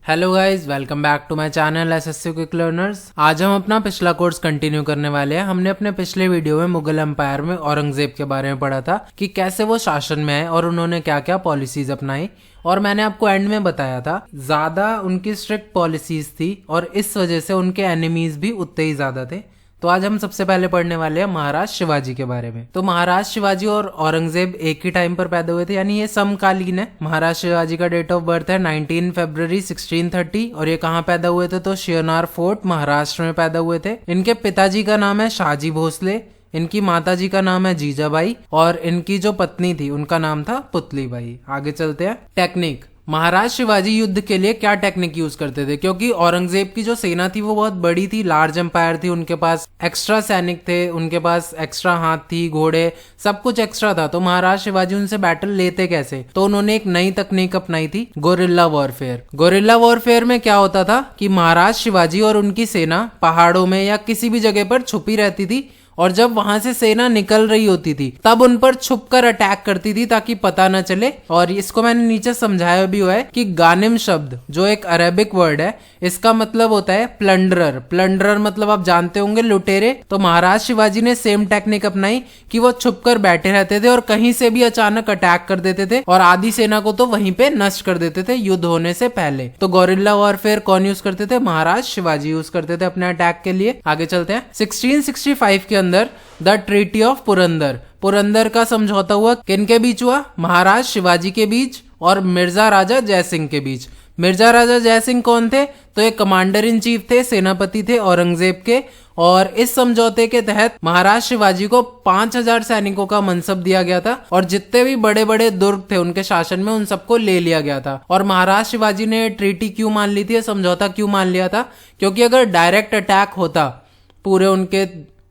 Hello guys, welcome back to my channel SSC quick learners. आज हम अपना पिछला कोर्स कंटिन्यू करने वाले हैं। हमने अपने पिछले वीडियो में मुगल एम्पायर में औरंगजेब के बारे में पढ़ा था कि कैसे वो शासन में आए और उन्होंने क्या क्या पॉलिसीज अपनाई। और मैंने आपको एंड में बताया था ज्यादा उनकी स्ट्रिक्ट पॉलिसीज थी और इस वजह से उनके एनिमीज भी उतने ही ज्यादा थे। तो आज हम सबसे पहले पढ़ने वाले हैं महाराज शिवाजी के बारे में। तो महाराज शिवाजी और औरंगजेब एक ही टाइम पर पैदा हुए थे, यानी ये समकालीन है। महाराज शिवाजी का डेट ऑफ बर्थ है 19 फरवरी 1630 और ये कहाँ पैदा हुए थे? तो शिवनार फोर्ट महाराष्ट्र में पैदा हुए थे। इनके पिताजी का नाम है शाहजी भोसले, इनकी माताजी का नाम है जीजाबाई और इनकी जो पत्नी थी उनका नाम था पुतलीबाई। आगे चलते हैं। टेक्निक। महाराज शिवाजी युद्ध के लिए क्या टेक्निक यूज करते थे? क्योंकि औरंगजेब की जो सेना थी वो बहुत बड़ी थी, लार्ज एम्पायर थी, उनके पास एक्स्ट्रा सैनिक थे, उनके पास एक्स्ट्रा हाथ थी, घोड़े, सब कुछ एक्स्ट्रा था। तो महाराज शिवाजी उनसे बैटल लेते कैसे? तो उन्होंने एक नई तकनीक अपनाई थी, गोरिल्ला वॉरफेयर। गोरिल्ला वॉरफेयर में क्या होता था कि महाराज शिवाजी और उनकी सेना पहाड़ों में या किसी भी जगह पर छुपी रहती थी और जब वहां से सेना निकल रही होती थी तब उन पर छुपकर अटैक करती थी ताकि पता न चले। और इसको मैंने नीचे समझाया भी हुआ है कि गानिम शब्द जो एक अरेबिक वर्ड है, इसका मतलब होता है प्लंडरर। प्लंडरर मतलब आप जानते होंगे, लुटेरे। तो महाराज शिवाजी ने सेम टेक्निक अपनाई कि वो छुपकर बैठे रहते थे और कहीं से भी अचानक अटैक कर देते थे और आधी सेना को तो वहीं पे नष्ट कर देते थे युद्ध होने से पहले। तो गोरिल्ला वॉरफेयर कौन यूज करते थे? महाराज शिवाजी यूज करते थे अपने अटैक के लिए। आगे चलते हैं। 1665 के अंदर the treaty of Purandar, Purandar का समझौता हुआ। किनके बीच हुआ? महाराज शिवाजी के बीच और मिर्जा राजा जयसिंह के बीच। मिर्जा राजा जयसिंह कौन थे? तो एक कमांडर इन चीफ थे, सेनापति थे औरंगजेब के। और इस समझौते के तहत महाराज शिवाजी को 5000 सैनिकों का मनसब दिया गया था और जितने भी बड़े बड़े दुर्ग थे उनके शासन में उन सबको ले लिया गया था। और महाराज शिवाजी ने ट्रीटी क्यों मान ली थी, समझौता क्यों मान लिया था? क्योंकि अगर डायरेक्ट अटैक होता पूरे उनके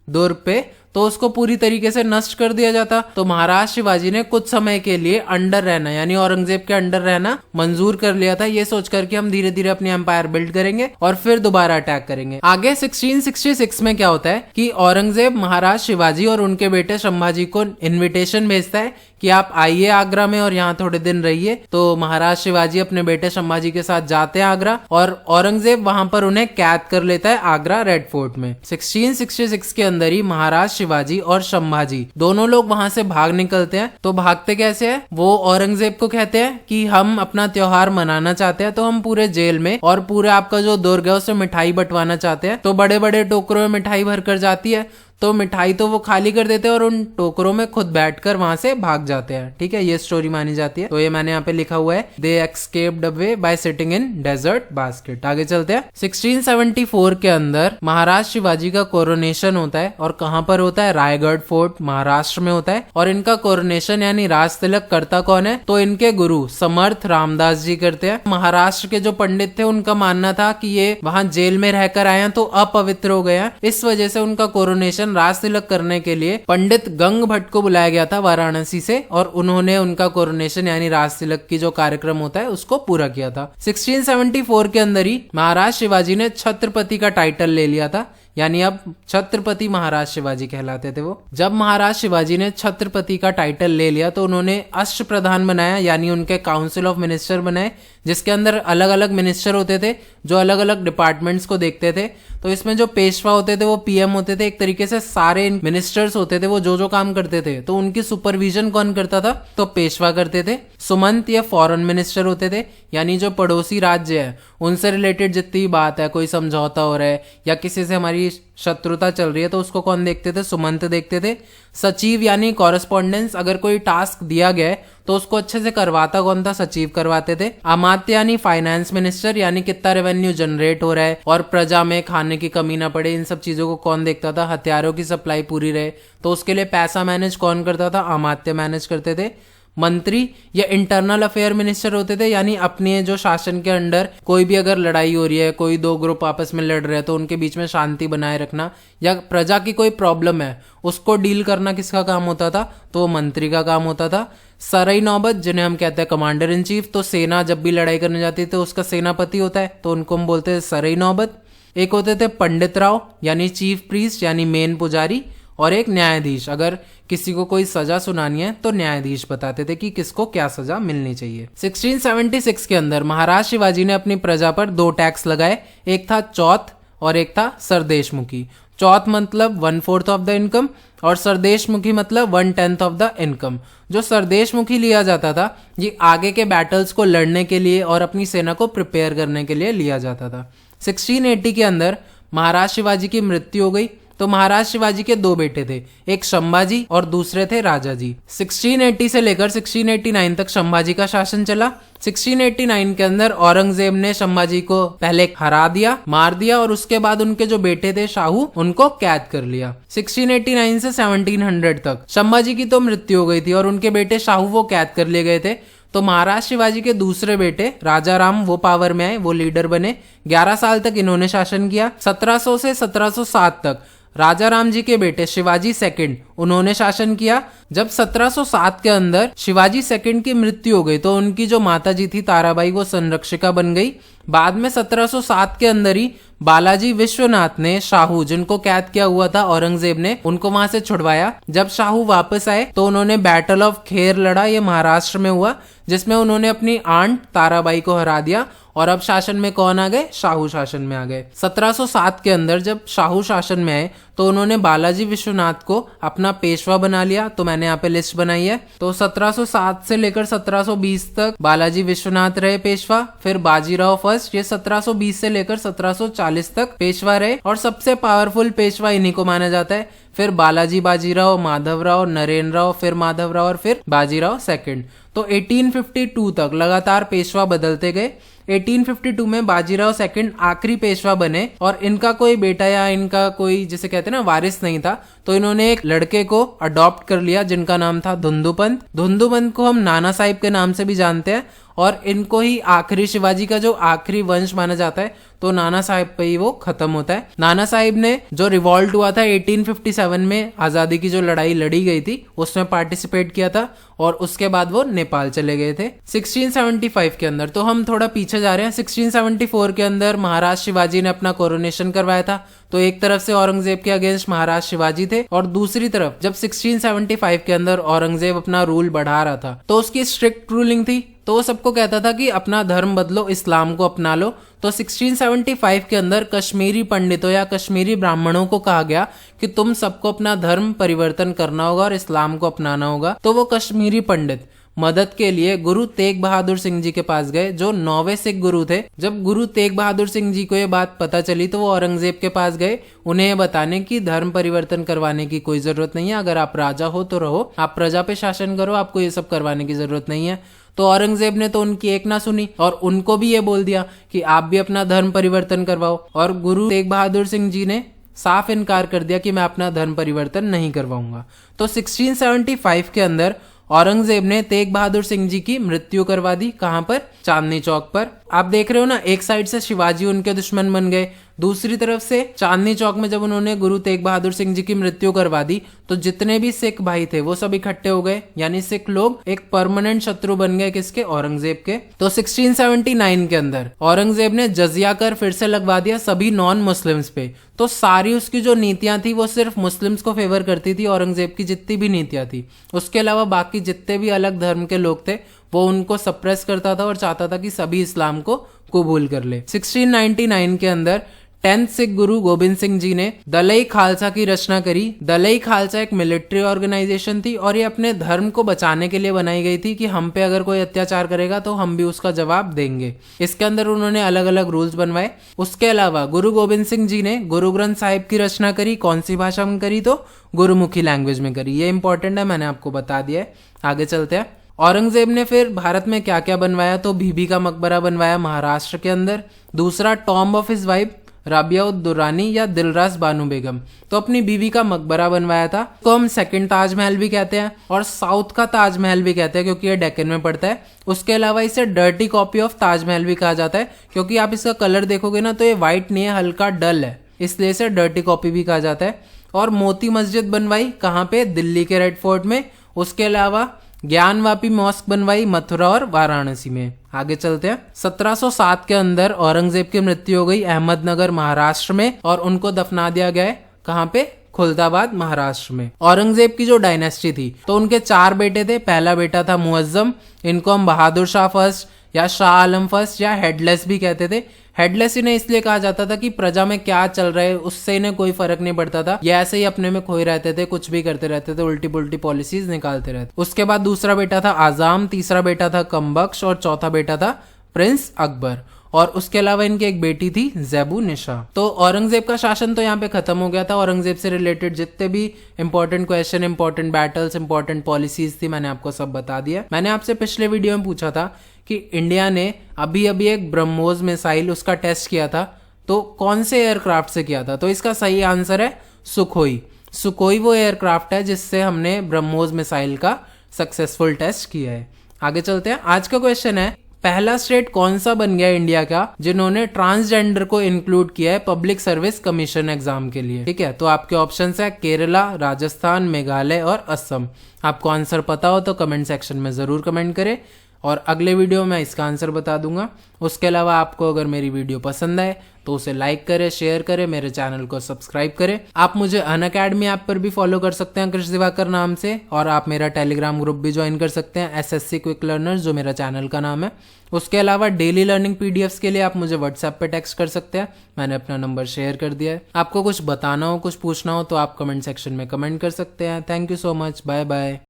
दुर्ग पे तो उसको पूरी तरीके से नष्ट कर दिया जाता। तो महाराज शिवाजी ने कुछ समय के लिए अंडर रहना, यानी औरंगजेब के अंडर रहना मंजूर कर लिया था, ये सोच करके हम धीरे धीरे अपनी एम्पायर बिल्ड करेंगे और फिर दोबारा अटैक करेंगे। आगे 1666 में क्या होता है कि औरंगजेब महाराज शिवाजी और उनके बेटे संभाजी को इन्विटेशन भेजता है कि आप आइए आगरा में और यहाँ थोड़े दिन रहिए। तो महाराज शिवाजी अपने बेटे संभाजी के साथ जाते हैं आगरा और औरंगजेब वहां पर उन्हें कैद कर लेता है आगरा रेड फोर्ट में। 1666 के अंदर ही महाराज शिवाजी और संभाजी दोनों लोग वहां से भाग निकलते हैं। तो भागते कैसे हैं? वो औरंगजेब को कहते हैं कि हम अपना त्योहार मनाना चाहते हैं, तो हम पूरे जेल में और पूरे आपका जो दुर्ग है उसमें मिठाई बंटवाना चाहते हैं। तो बड़े बड़े टोकरों में मिठाई भरकर जाती है, तो मिठाई तो वो खाली कर देते हैं और उन टोकरों में खुद बैठकर वहां से भाग जाते हैं। ठीक है, ये स्टोरी मानी जाती है। तो ये मैंने यहाँ पे लिखा हुआ है, they escaped away by sitting in desert basket. आगे चलते हैं। 1674 के अंदर महाराज शिवाजी का कोरोनेशन होता है और कहाँ पर होता है? रायगढ़ फोर्ट महाराष्ट्र में होता है। और इनका कोरोनेशन यानी राज तिलक करता कौन है? तो इनके गुरु समर्थ रामदास जी करते हैं। महाराष्ट्र के जो पंडित थे उनका मानना था कि ये वहां जेल में रहकर आए हैं तो अपवित्र हो गए हैं, इस वजह से उनका कोरोनेशन राज तिलक करने के लिए पंडित गंग भट्ट को बुलाया गया था वाराणसी से और उन्होंने उनका कोरोनेशन यानी राज तिलक की जो कार्यक्रम होता है उसको पूरा किया था। 1674 के अंदर ही महाराज शिवाजी ने छत्रपति का टाइटल ले लिया था, यानी अब छत्रपति महाराज शिवाजी कहलाते थे वो। जब महाराज शिवाजी ने छत्रपति का टाइटल ले लिया तो उन्होंने अष्ट प्रधान बनाया, यानी उनके काउंसिल ऑफ मिनिस्टर बनाए, जिसके अंदर अलग अलग मिनिस्टर होते थे जो अलग अलग डिपार्टमेंट्स को देखते थे। तो इसमें जो पेशवा होते थे वो पीएम होते थे, एक तरीके से सारे मिनिस्टर्स होते थे वो जो काम करते थे तो उनकी सुपरविजन कौन करता था? तो पेशवा करते थे। सुमंत या फॉरेन मिनिस्टर होते थे, यानी जो पड़ोसी राज्य है उनसे रिलेटेड जितनी बात है, कोई समझौता हो रहा है या किसी से हमारी शत्रुता चल रही है तो उसको कौन देखते थे? सुमंत देखते थे। सचिव यानी कॉरेस्पॉन्डेंस, अगर कोई टास्क दिया गया है तो उसको अच्छे से करवाता कौन था? सचिव करवाते थे। अमात्य यानी फाइनेंस मिनिस्टर, यानी कितना रेवेन्यू जनरेट हो रहा है और प्रजा में खाने की कमी ना पड़े, इन सब चीजों को कौन देखता था? हथियारों की सप्लाई पूरी रहे, तो उसके लिए पैसा मैनेज कौन करता था? अमात्य मैनेज करते थे। मंत्री या इंटरनल अफेयर मिनिस्टर होते थे, यानी अपने जो शासन के अंडर कोई भी अगर लड़ाई हो रही है, कोई दो ग्रुप आपस में लड़ रहे हैं तो उनके बीच में शांति बनाए रखना या प्रजा की कोई प्रॉब्लम है उसको डील करना किसका काम होता था? तो वो मंत्री का काम होता था। सराई नौबत, जिन्हें हम कहते हैं कमांडर इन चीफ, तो सेना जब भी लड़ाई करने जाती है तो उसका सेनापति होता है, तो उनको हम बोलते हैं सराई नौबत। एक होते थे पंडित राव, यानी चीफ प्रीस्ट यानी मेन पुजारी, और एक न्यायाधीश। अगर किसी को कोई सजा सुनानी है तो न्यायाधीश बताते थे कि किसको क्या सजा मिलनी चाहिए। 1676 के अंदर महाराज शिवाजी ने अपनी प्रजा पर 2 टैक्स लगाए, एक था चौथ और एक था सरदेशमुखी। चौथ मतलब 1/4 ऑफ द इनकम और सरदेशमुखी मतलब 1/10 ऑफ द इनकम। जो सरदेशमुखी लिया जाता था ये आगे के बैटल्स को लड़ने के लिए और अपनी सेना को प्रिपेयर करने के लिए लिया जाता था। 1680 के अंदर महाराज शिवाजी की मृत्यु हो गई तो महाराज शिवाजी के 2 बेटे थे, एक संभाजी और दूसरे थे राजाजी। 1680 से लेकर 1689 तक संभाजी का शासन चला। 1689 के अंदर औरंगजेब ने संभाजी को पहले हरा दिया, मार दिया और उसके बाद उनके जो बेटे थे शाहू उनको कैद कर लिया। 1689 से 1700 तक संभाजी की तो मृत्यु हो गई थी और उनके बेटे शाहू वो कैद कर लिए गए थे। तो महाराज शिवाजी के दूसरे बेटे राजा राम वो पावर में आए, वो लीडर बने। 11 साल तक इन्होंने शासन किया। 1700 से 1707 तक राजा राम जी के बेटे शिवाजी सेकंड उन्होंने शासन किया। जब 1707 के अंदर शिवाजी सेकंड की मृत्यु हो गई तो उनकी जो माता जी थी ताराबाई वो संरक्षिका बन गई। बाद में 1707 के अंदर ही बालाजी विश्वनाथ ने शाहू जिनको कैद किया हुआ था औरंगजेब ने उनको वहां से छुड़वाया। जब शाहू वापस आए तो उन्होंने बैटल ऑफ खेर लड़ा, ये महाराष्ट्र में हुआ, जिसमें उन्होंने अपनी आंट ताराबाई को हरा दिया और अब शासन में कौन आ गए? शाहू शासन में आ गए। 1707 के अंदर जब शाहू शासन में आए तो उन्होंने बालाजी विश्वनाथ को अपना पेशवा बना लिया। तो मैंने यहाँ पे लिस्ट बनाई है। तो 1707 से लेकर 1720 तक बालाजी विश्वनाथ रहे पेशवा। फिर बाजीराव फर्स्ट, ये 1720 से लेकर 1740 तक पेशवा रहे और सबसे पावरफुल पेशवा इन्हीं को माना जाता है। फिर बालाजी बाजीराव, माधवराव, नरेंद्र राव, फिर माधवराव और फिर बाजीराव सेकंड। तो 1852 तक लगातार पेशवा बदलते गए। 1852 में बाजीराव सेकंड आखिरी पेशवा बने और इनका कोई बेटा या इनका कोई जिसे कहते हैं ना वारिस नहीं था। तो इन्होंने एक लड़के को अडॉप्ट कर लिया जिनका नाम था धुंधुपंत। धुंधुपंत को हम नाना साहिब के नाम से भी जानते हैं और इनको ही आखिरी शिवाजी का जो आखिरी वंश माना जाता है तो नाना साहिब पे ही वो खत्म होता है। नाना साहिब ने जो रिवॉल्ट हुआ था 1857 में, आजादी की जो लड़ाई लड़ी गई थी उसमें पार्टिसिपेट किया था और उसके बाद वो नेपाल चले गए थे 1675 के अंदर। तो हम थोड़ा पीछे जा रहे हैं। 1674 के अंदर महाराज शिवाजी ने अपना कोरोनेशन करवाया था। तो एक तरफ से औरंगजेब के अगेंस्ट महाराज शिवाजी थे और दूसरी तरफ जब 1675 के अंदर औरंगजेब अपना रूल बढ़ा रहा था तो उसकी स्ट्रिक्ट रूलिंग थी। तो वो सबको कहता था कि अपना धर्म बदलो, इस्लाम को अपना लो। तो 1675 के अंदर कश्मीरी पंडितों या कश्मीरी ब्राह्मणों को कहा गया कि तुम सबको अपना धर्म परिवर्तन करना होगा और इस्लाम को अपनाना होगा। तो वो कश्मीरी पंडित मदद के लिए गुरु तेग बहादुर सिंह जी के पास गए जो 9वें सिख गुरु थे। जब गुरु तेग बहादुर सिंह जी को ये बात पता चली तो वो औरंगजेब के पास गए उन्हें ये बताने की धर्म परिवर्तन करवाने की कोई जरूरत नहीं है, अगर आप राजा हो तो रहो, आप प्रजा पे शासन करो, आपको ये सब करवाने की जरूरत नहीं है। तो औरंगजेब ने तो उनकी एक ना सुनी और उनको भी ये बोल दिया कि आप भी अपना धर्म परिवर्तन करवाओ। और गुरु तेग बहादुर सिंह जी ने साफ इनकार कर दिया कि मैं अपना धर्म परिवर्तन नहीं करवाऊंगा। तो 1675 के अंदर औरंगजेब ने तेग बहादुर सिंह जी की मृत्यु करवा दी। कहां पर? चांदनी चौक पर। आप देख रहे हो ना, एक साइड से शिवाजी उनके दुश्मन बन गए, दूसरी तरफ से चांदनी चौक में जब उन्होंने गुरु तेग बहादुर सिंह जी की मृत्यु करवा दी तो जितने भी सिख भाई थे वो सब इकट्ठे हो गए, यानी सिख लोग एक परमानेंट शत्रु बन गए किसके? औरंगजेब के। तो 1679 के अंदर औरंगजेब ने जजिया कर फिर से लगवा दिया सभी नॉन मुस्लिम्स पे। तो सारी उसकी जो नीतियां थी वो सिर्फ मुस्लिम्स को फेवर करती थी, औरंगजेब की जितनी भी नीतियां थी। उसके अलावा बाकी जितने भी अलग धर्म के लोग थे वो उनको सप्रेस करता था और चाहता था कि सभी इस्लाम को कबूल कर ले। 1699 के अंदर 10th सिख गुरु गोबिंद सिंह जी ने दलई खालसा की रचना करी। दलई खालसा एक मिलिट्री ऑर्गेनाइजेशन थी और ये अपने धर्म को बचाने के लिए बनाई गई थी कि हम पे अगर कोई अत्याचार करेगा तो हम भी उसका जवाब देंगे। इसके अंदर उन्होंने अलग अलग रूल्स बनवाए। उसके अलावा गुरु गोबिंद सिंह जी ने गुरु ग्रंथ साहिब की रचना करी। कौन सी भाषा में करी? तो गुरुमुखी लैंग्वेज में करी। ये इंपॉर्टेंट है, मैंने आपको बता दिया है। आगे चलते हैं। औरंगजेब ने फिर भारत में क्या क्या बनवाया? तो बीबी का मकबरा बनवाया महाराष्ट्र के अंदर। दूसरा tomb of his wife Rabia उद दुर्रानी या दिलरास बानो बेगम, तो अपनी बीवी का मकबरा बनवाया था। तो हम सेकंड ताजमहल भी कहते हैं और साउथ का ताजमहल भी कहते हैं क्योंकि ये डेक्कन में पड़ता है। उसके अलावा इसे डर्टी कॉपी ऑफ ताजमहल भी कहा जाता है क्योंकि आप इसका कलर देखोगे ना तो ये व्हाइट नहीं है, हल्का डल है, इसलिए इसे डर्टी कॉपी भी कहा जाता है। और मोती मस्जिद बनवाई कहाँ पे? दिल्ली के रेड फोर्ट में। उसके अलावा ज्ञानवापी मॉस्क बनवाई मथुरा और वाराणसी में। आगे चलते हैं। 1707 के अंदर औरंगजेब की मृत्यु हो गई अहमदनगर महाराष्ट्र में और उनको दफना दिया गया है कहाँ पे? खुलदाबाद महाराष्ट्र में। औरंगजेब की जो डायनेस्टी थी तो उनके 4 बेटे थे। पहला बेटा था मुअज्जम, इनको हम बहादुर शाह फर्स्ट या शाह आलम फर्स्ट या हेडलेस भी कहते थे। हेडलेस इन्हें इसलिए कहा जाता था कि प्रजा में क्या चल रहा है उससे इन्हें कोई फर्क नहीं पड़ता था, ये ऐसे ही अपने में खोए रहते थे, कुछ भी करते रहते थे, उल्टी पुल्टी पॉलिसीज निकालते रहते। उसके बाद दूसरा बेटा था आजाम, तीसरा बेटा था कमबख्श और चौथा बेटा था प्रिंस अकबर। और उसके अलावा इनकी एक बेटी थी ज़ैबू निशा। तो औरंगजेब का शासन तो यहाँ पे खत्म हो गया था। औरंगजेब से रिलेटेड जितने भी important question, important battles, important policies थी मैंने आपको सब बता दिया। मैंने आपसे पिछले वीडियो में पूछा था कि इंडिया ने अभी अभी एक ब्रह्मोस मिसाइल उसका टेस्ट किया था, तो कौन से एयरक्राफ्ट से किया था? तो इसका सही आंसर है सुखोई। सुखोई वो एयरक्राफ्ट है जिससे हमने ब्रह्मोस मिसाइल का सक्सेसफुल टेस्ट किया है। आगे चलते हैं। आज का क्वेश्चन है, पहला स्टेट कौन सा बन गया इंडिया का जिन्होंने ट्रांसजेंडर को इंक्लूड किया है पब्लिक सर्विस कमीशन एग्जाम के लिए? ठीक है, तो आपके ऑप्शंस है केरला, राजस्थान, मेघालय और असम। आपको आंसर पता हो तो कमेंट सेक्शन में जरूर कमेंट करें और अगले वीडियो में इसका आंसर बता दूंगा। उसके अलावा आपको अगर मेरी वीडियो पसंद आए तो उसे लाइक करें, शेयर करें, मेरे चैनल को सब्सक्राइब करें। आप मुझे अनअकैडमी ऐप पर भी फॉलो कर सकते हैं कृष दिवाकर नाम से, और आप मेरा टेलीग्राम ग्रुप भी ज्वाइन कर सकते हैं SSC क्विक लर्नर्स, जो मेरा चैनल का नाम है। उसके अलावा डेली लर्निंग PDFs के लिए आप मुझे व्हाट्सएप पे टेक्स्ट कर सकते हैं, मैंने अपना नंबर शेयर कर दिया है। आपको कुछ बताना हो, कुछ पूछना हो तो आप कमेंट सेक्शन में कमेंट कर सकते हैं। Thank you so much, bye bye.